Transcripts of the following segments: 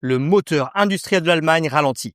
le moteur industriel de l'Allemagne ralentit.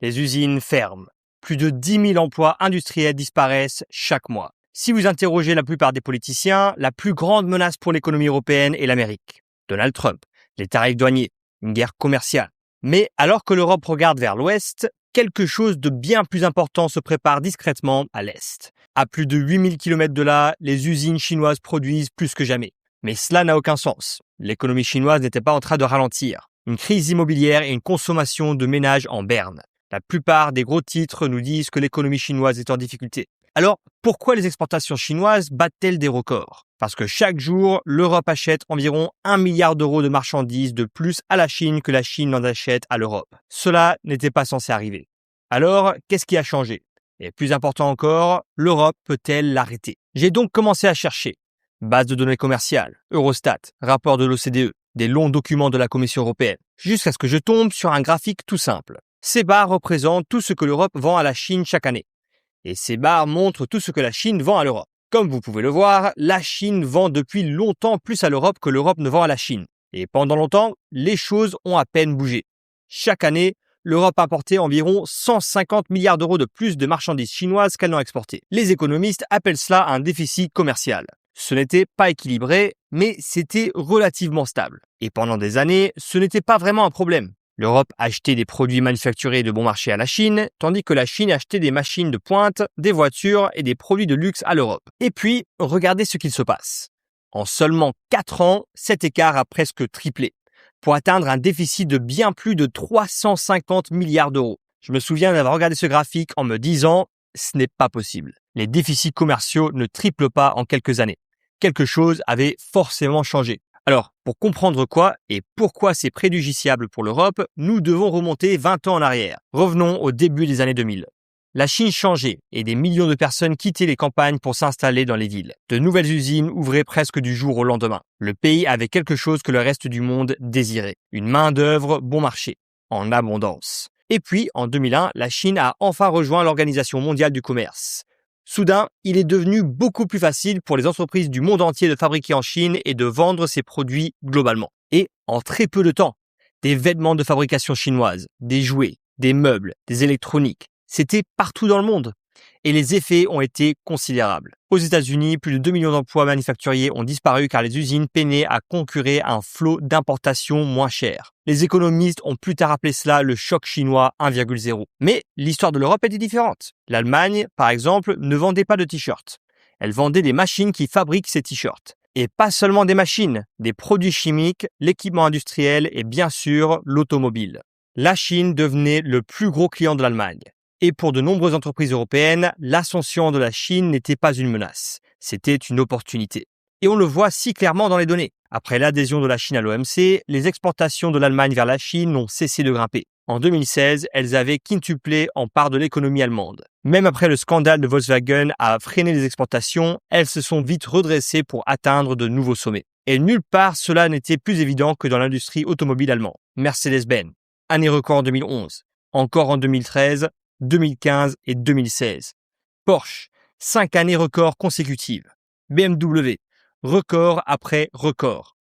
Les usines ferment. Plus de 10 000 emplois industriels disparaissent chaque mois. Si vous interrogez la plupart des politiciens, la plus grande menace pour l'économie européenne est l'Amérique. Donald Trump, les tarifs douaniers, une guerre commerciale. Mais alors que l'Europe regarde vers l'ouest, quelque chose de bien plus important se prépare discrètement à l'est. À plus de 8000 km de là, les usines chinoises produisent plus que jamais. Mais cela n'a aucun sens. L'économie chinoise n'était pas en train de ralentir. Une crise immobilière et une consommation de ménages en berne. La plupart des gros titres nous disent que l'économie chinoise est en difficulté. Alors, pourquoi les exportations chinoises battent-elles des records? Parce que chaque jour, l'Europe achète environ 1 milliard d'euros de marchandises de plus à la Chine que la Chine n'en achète à l'Europe. Cela n'était pas censé arriver. Alors, qu'est-ce qui a changé? Et plus important encore, l'Europe peut-elle l'arrêter? J'ai donc commencé à chercher. Base de données commerciales, Eurostat, rapport de l'OCDE, des longs documents de la Commission européenne, jusqu'à ce que je tombe sur un graphique tout simple. Ces barres représentent tout ce que l'Europe vend à la Chine chaque année. Et ces barres montrent tout ce que la Chine vend à l'Europe. Comme vous pouvez le voir, la Chine vend depuis longtemps plus à l'Europe que l'Europe ne vend à la Chine. Et pendant longtemps, les choses ont à peine bougé. Chaque année, l'Europe a importé environ 150 milliards d'euros de plus de marchandises chinoises qu'elle n'en exportait. Les économistes appellent cela un déficit commercial. Ce n'était pas équilibré, mais c'était relativement stable. Et pendant des années, ce n'était pas vraiment un problème. L'Europe achetait des produits manufacturés de bon marché à la Chine, tandis que la Chine achetait des machines de pointe, des voitures et des produits de luxe à l'Europe. Et puis, regardez ce qu'il se passe. En seulement 4 ans, cet écart a presque triplé, pour atteindre un déficit de bien plus de 350 milliards d'euros. Je me souviens d'avoir regardé ce graphique en me disant « ce n'est pas possible ». Les déficits commerciaux ne triplent pas en quelques années. Quelque chose avait forcément changé. Alors, pour comprendre quoi et pourquoi c'est préjudiciable pour l'Europe, nous devons remonter 20 ans en arrière. Revenons au début des années 2000. La Chine changeait et des millions de personnes quittaient les campagnes pour s'installer dans les villes. De nouvelles usines ouvraient presque du jour au lendemain. Le pays avait quelque chose que le reste du monde désirait. Une main-d'œuvre bon marché, en abondance. Et puis, en 2001, la Chine a enfin rejoint l'Organisation mondiale du commerce. Soudain, il est devenu beaucoup plus facile pour les entreprises du monde entier de fabriquer en Chine et de vendre ces produits globalement. Et en très peu de temps, des vêtements de fabrication chinoise, des jouets, des meubles, des électroniques, c'était partout dans le monde. Et les effets ont été considérables. Aux États-Unis, plus de 2 millions d'emplois manufacturiers ont disparu car les usines peinaient à concurrencer un flot d'importations moins cher. Les économistes ont plus tard appelé cela le choc chinois 1,0. Mais l'histoire de l'Europe était différente. L'Allemagne, par exemple, ne vendait pas de t-shirts. Elle vendait des machines qui fabriquent ces t-shirts. Et pas seulement des machines, des produits chimiques, l'équipement industriel et bien sûr l'automobile. La Chine devenait le plus gros client de l'Allemagne. Et pour de nombreuses entreprises européennes, l'ascension de la Chine n'était pas une menace, c'était une opportunité. Et on le voit si clairement dans les données. Après l'adhésion de la Chine à l'OMC, les exportations de l'Allemagne vers la Chine n'ont cessé de grimper. En 2016, elles avaient quintuplé en part de l'économie allemande. Même après le scandale de Volkswagen a freiné les exportations, elles se sont vite redressées pour atteindre de nouveaux sommets. Et nulle part cela n'était plus évident que dans l'industrie automobile allemande. Mercedes-Benz, année record en 2011, encore en 2013, 2015 et 2016. Porsche, 5 années records consécutives. BMW, record après record.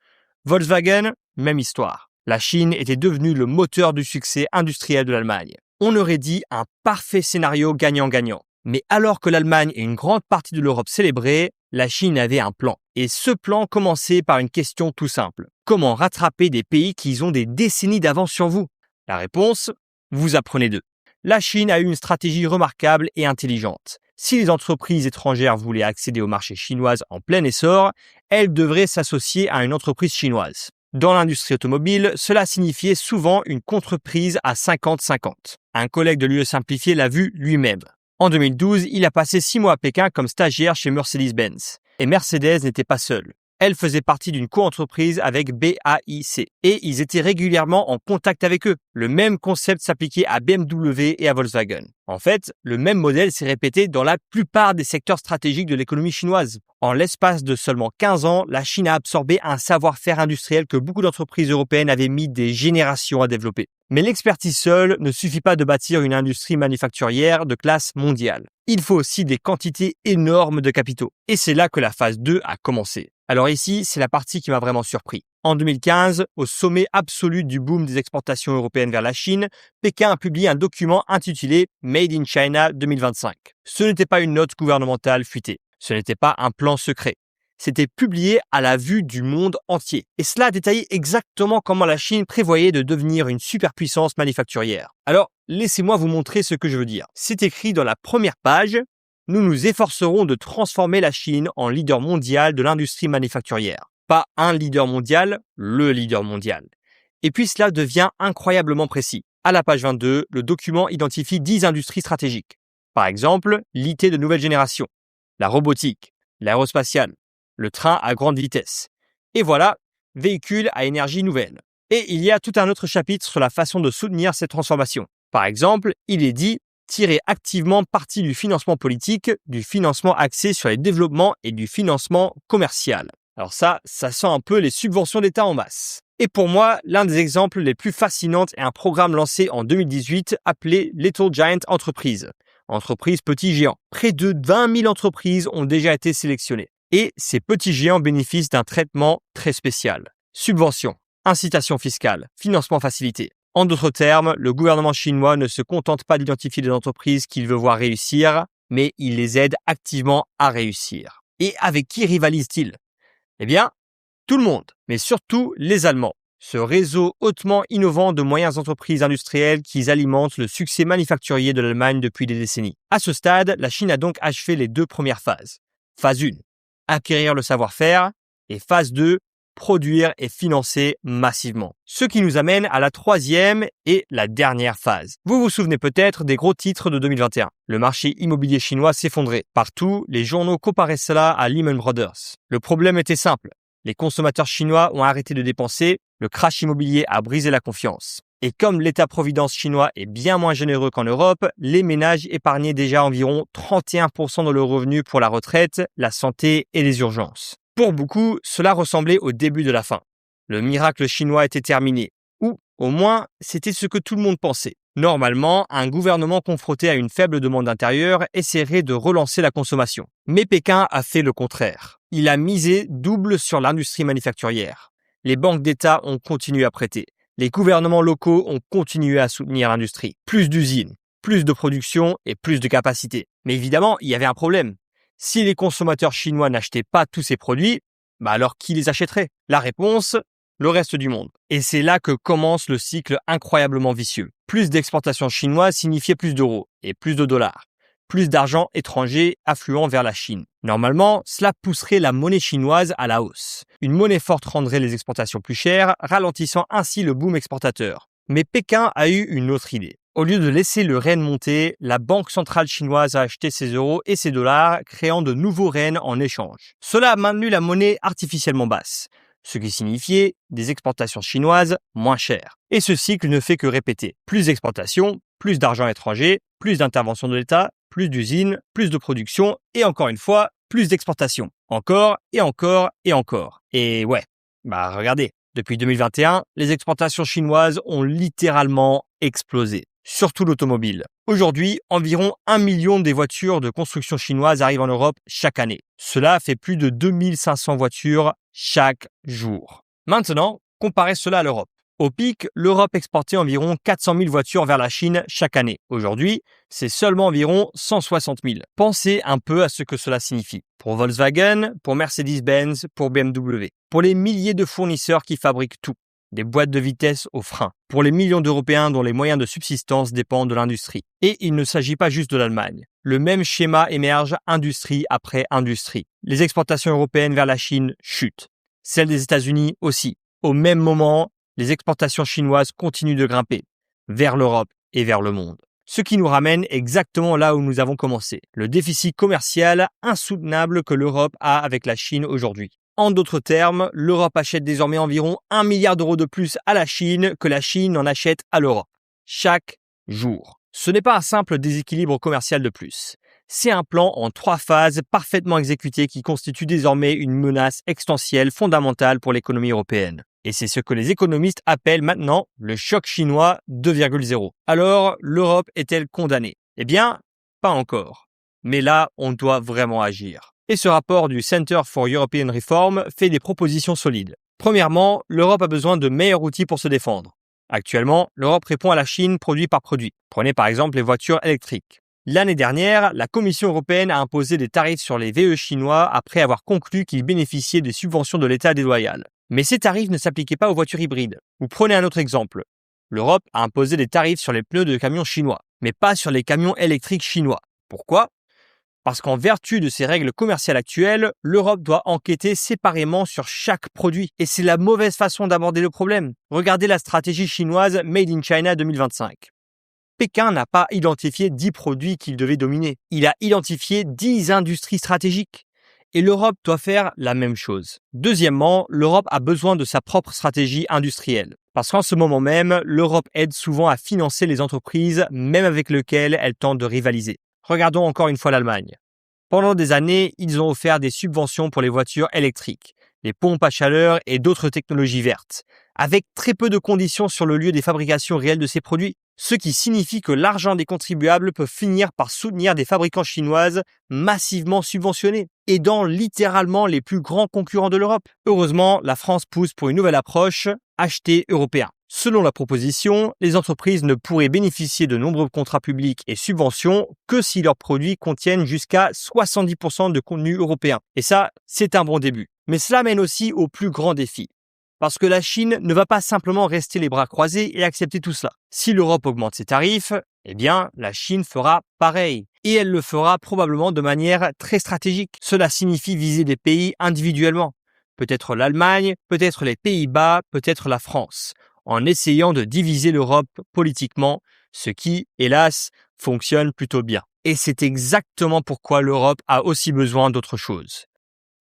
Volkswagen, même histoire. La Chine était devenue le moteur du succès industriel de l'Allemagne. On aurait dit un parfait scénario gagnant-gagnant. Mais alors que l'Allemagne et une grande partie de l'Europe célébraient, la Chine avait un plan. Et ce plan commençait par une question tout simple. Comment rattraper des pays qui ont des décennies d'avance sur vous? La réponse, vous apprenez d'eux. La Chine a eu une stratégie remarquable et intelligente. Si les entreprises étrangères voulaient accéder au marché chinois en plein essor, elles devraient s'associer à une entreprise chinoise. Dans l'industrie automobile, cela signifiait souvent une contreprise à 50-50. Un collègue de l'UE Simplifié l'a vu lui-même. En 2012, il a passé 6 mois à Pékin comme stagiaire chez Mercedes-Benz. Et Mercedes n'était pas seule. Elle faisait partie d'une co-entreprise avec BAIC. Et ils étaient régulièrement en contact avec eux. Le même concept s'appliquait à BMW et à Volkswagen. En fait, le même modèle s'est répété dans la plupart des secteurs stratégiques de l'économie chinoise. En l'espace de seulement 15 ans, la Chine a absorbé un savoir-faire industriel que beaucoup d'entreprises européennes avaient mis des générations à développer. Mais l'expertise seule ne suffit pas de bâtir une industrie manufacturière de classe mondiale. Il faut aussi des quantités énormes de capitaux. Et c'est là que la phase 2 a commencé. Alors ici, c'est la partie qui m'a vraiment surpris. En 2015, au sommet absolu du boom des exportations européennes vers la Chine, Pékin a publié un document intitulé Made in China 2025. Ce n'était pas une note gouvernementale fuitée. Ce n'était pas un plan secret. C'était publié à la vue du monde entier. Et cela détaillait exactement comment la Chine prévoyait de devenir une superpuissance manufacturière. Alors, laissez-moi vous montrer ce que je veux dire. C'est écrit dans la première page. Nous nous efforcerons de transformer la Chine en leader mondial de l'industrie manufacturière. Pas un leader mondial, le leader mondial. Et puis cela devient incroyablement précis. À la page 22, le document identifie 10 industries stratégiques. Par exemple, l'IT de nouvelle génération, la robotique, l'aérospatiale, le train à grande vitesse. Et voilà, véhicules à énergie nouvelle. Et il y a tout un autre chapitre sur la façon de soutenir cette transformation. Par exemple, il est dit tirer activement parti du financement politique, du financement axé sur les développements et du financement commercial. Alors ça sent un peu les subventions d'État en masse. Et pour moi, l'un des exemples les plus fascinants est un programme lancé en 2018 appelé Little Giant Enterprise. Entreprise petit géant. Près de 20 000 entreprises ont déjà été sélectionnées. Et ces petits géants bénéficient d'un traitement très spécial. Subventions, incitations fiscales, financement facilité. En d'autres termes, le gouvernement chinois ne se contente pas d'identifier des entreprises qu'il veut voir réussir, mais il les aide activement à réussir. Et avec qui rivalise-t-il ? Eh bien, tout le monde, mais surtout les Allemands. Ce réseau hautement innovant de moyennes entreprises industrielles qui alimentent le succès manufacturier de l'Allemagne depuis des décennies. À ce stade, la Chine a donc achevé les 2 premières phases. Phase 1, acquérir le savoir-faire, et phase 2, produire et financer massivement. Ce qui nous amène à la 3e et la dernière phase. Vous vous souvenez peut-être des gros titres de 2021. Le marché immobilier chinois s'effondrait. Partout, les journaux comparaient cela à Lehman Brothers. Le problème était simple. Les consommateurs chinois ont arrêté de dépenser, le crash immobilier a brisé la confiance. Et comme l'État-providence chinois est bien moins généreux qu'en Europe, les ménages épargnaient déjà environ 31% de leurs revenus pour la retraite, la santé et les urgences. Pour beaucoup, cela ressemblait au début de la fin. Le miracle chinois était terminé. Ou, au moins, c'était ce que tout le monde pensait. Normalement, un gouvernement confronté à une faible demande intérieure essaierait de relancer la consommation. Mais Pékin a fait le contraire. Il a misé double sur l'industrie manufacturière. Les banques d'État ont continué à prêter. Les gouvernements locaux ont continué à soutenir l'industrie. Plus d'usines, plus de production et plus de capacité. Mais évidemment, il y avait un problème. Si les consommateurs chinois n'achetaient pas tous ces produits, alors qui les achèterait ? La réponse, le reste du monde. Et c'est là que commence le cycle incroyablement vicieux. Plus d'exportations chinoises signifiait plus d'euros et plus de dollars. Plus d'argent étranger affluent vers la Chine. Normalement, cela pousserait la monnaie chinoise à la hausse. Une monnaie forte rendrait les exportations plus chères, ralentissant ainsi le boom exportateur. Mais Pékin a eu une autre idée. Au lieu de laisser le yen monter, la banque centrale chinoise a acheté ses euros et ses dollars, créant de nouveaux yens en échange. Cela a maintenu la monnaie artificiellement basse, ce qui signifiait des exportations chinoises moins chères. Et ce cycle ne fait que répéter. Plus d'exportations, plus d'argent étranger, plus d'intervention de l'État, plus d'usines, plus de production et encore une fois, plus d'exportations. Encore et encore et encore. Et ouais, regardez, depuis 2021, les exportations chinoises ont littéralement explosé. Surtout l'automobile. Aujourd'hui, environ 1 million des voitures de construction chinoise arrivent en Europe chaque année. Cela fait plus de 2500 voitures chaque jour. Maintenant, comparez cela à l'Europe. Au pic, l'Europe exportait environ 400 000 voitures vers la Chine chaque année. Aujourd'hui, c'est seulement environ 160 000. Pensez un peu à ce que cela signifie. Pour Volkswagen, pour Mercedes-Benz, pour BMW. Pour les milliers de fournisseurs qui fabriquent tout. Des boîtes de vitesse aux freins, pour les millions d'Européens dont les moyens de subsistance dépendent de l'industrie. Et il ne s'agit pas juste de l'Allemagne. Le même schéma émerge industrie après industrie. Les exportations européennes vers la Chine chutent. Celles des États-Unis aussi. Au même moment, les exportations chinoises continuent de grimper, vers l'Europe et vers le monde. Ce qui nous ramène exactement là où nous avons commencé. Le déficit commercial insoutenable que l'Europe a avec la Chine aujourd'hui. En d'autres termes, l'Europe achète désormais environ 1 milliard d'euros de plus à la Chine que la Chine en achète à l'Europe. Chaque jour. Ce n'est pas un simple déséquilibre commercial de plus. C'est un plan en 3 phases parfaitement exécuté qui constitue désormais une menace existentielle fondamentale pour l'économie européenne. Et c'est ce que les économistes appellent maintenant le choc chinois 2.0. Alors, l'Europe est-elle condamnée ? Eh bien, pas encore. Mais là, on doit vraiment agir. Et ce rapport du Center for European Reform fait des propositions solides. Premièrement, l'Europe a besoin de meilleurs outils pour se défendre. Actuellement, l'Europe répond à la Chine produit par produit. Prenez par exemple les voitures électriques. L'année dernière, la Commission européenne a imposé des tarifs sur les VE chinois après avoir conclu qu'ils bénéficiaient des subventions de l'État déloyal. Mais ces tarifs ne s'appliquaient pas aux voitures hybrides. Ou prenez un autre exemple. L'Europe a imposé des tarifs sur les pneus de camions chinois, mais pas sur les camions électriques chinois. Pourquoi ? Parce qu'en vertu de ses règles commerciales actuelles, l'Europe doit enquêter séparément sur chaque produit. Et c'est la mauvaise façon d'aborder le problème. Regardez la stratégie chinoise Made in China 2025. Pékin n'a pas identifié 10 produits qu'il devait dominer. Il a identifié 10 industries stratégiques. Et l'Europe doit faire la même chose. Deuxièmement, l'Europe a besoin de sa propre stratégie industrielle. Parce qu'en ce moment même, l'Europe aide souvent à financer les entreprises, même avec lesquelles elle tente de rivaliser. Regardons encore une fois l'Allemagne. Pendant des années, ils ont offert des subventions pour les voitures électriques, les pompes à chaleur et d'autres technologies vertes, avec très peu de conditions sur le lieu des fabrications réelles de ces produits, ce qui signifie que l'argent des contribuables peut finir par soutenir des fabricants chinoises massivement subventionnés, aidant littéralement les plus grands concurrents de l'Europe. Heureusement, la France pousse pour une nouvelle approche, acheter européen. Selon la proposition, les entreprises ne pourraient bénéficier de nombreux contrats publics et subventions que si leurs produits contiennent jusqu'à 70% de contenu européen. Et ça, c'est un bon début. Mais cela mène aussi au plus grand défi. Parce que la Chine ne va pas simplement rester les bras croisés et accepter tout cela. Si l'Europe augmente ses tarifs, eh bien, la Chine fera pareil. Et elle le fera probablement de manière très stratégique. Cela signifie viser des pays individuellement. Peut-être l'Allemagne, peut-être les Pays-Bas, peut-être la France, en essayant de diviser l'Europe politiquement, ce qui, hélas, fonctionne plutôt bien. Et c'est exactement pourquoi l'Europe a aussi besoin d'autre chose.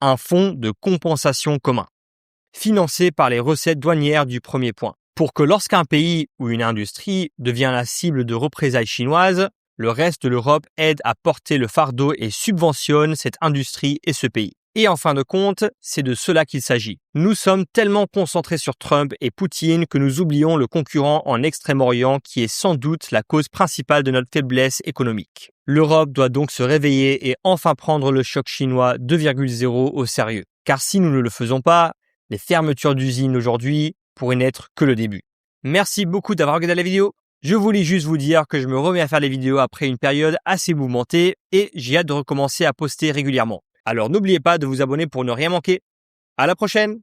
Un fonds de compensation commun, financé par les recettes douanières du premier point, pour que lorsqu'un pays ou une industrie devient la cible de représailles chinoises, le reste de l'Europe aide à porter le fardeau et subventionne cette industrie et ce pays. Et en fin de compte, c'est de cela qu'il s'agit. Nous sommes tellement concentrés sur Trump et Poutine que nous oublions le concurrent en Extrême-Orient qui est sans doute la cause principale de notre faiblesse économique. L'Europe doit donc se réveiller et enfin prendre le choc chinois 2.0 au sérieux. Car si nous ne le faisons pas, les fermetures d'usines aujourd'hui pourraient n'être que le début. Merci beaucoup d'avoir regardé la vidéo. Je voulais juste vous dire que je me remets à faire les vidéos après une période assez mouvementée et j'ai hâte de recommencer à poster régulièrement. Alors n'oubliez pas de vous abonner pour ne rien manquer. À la prochaine!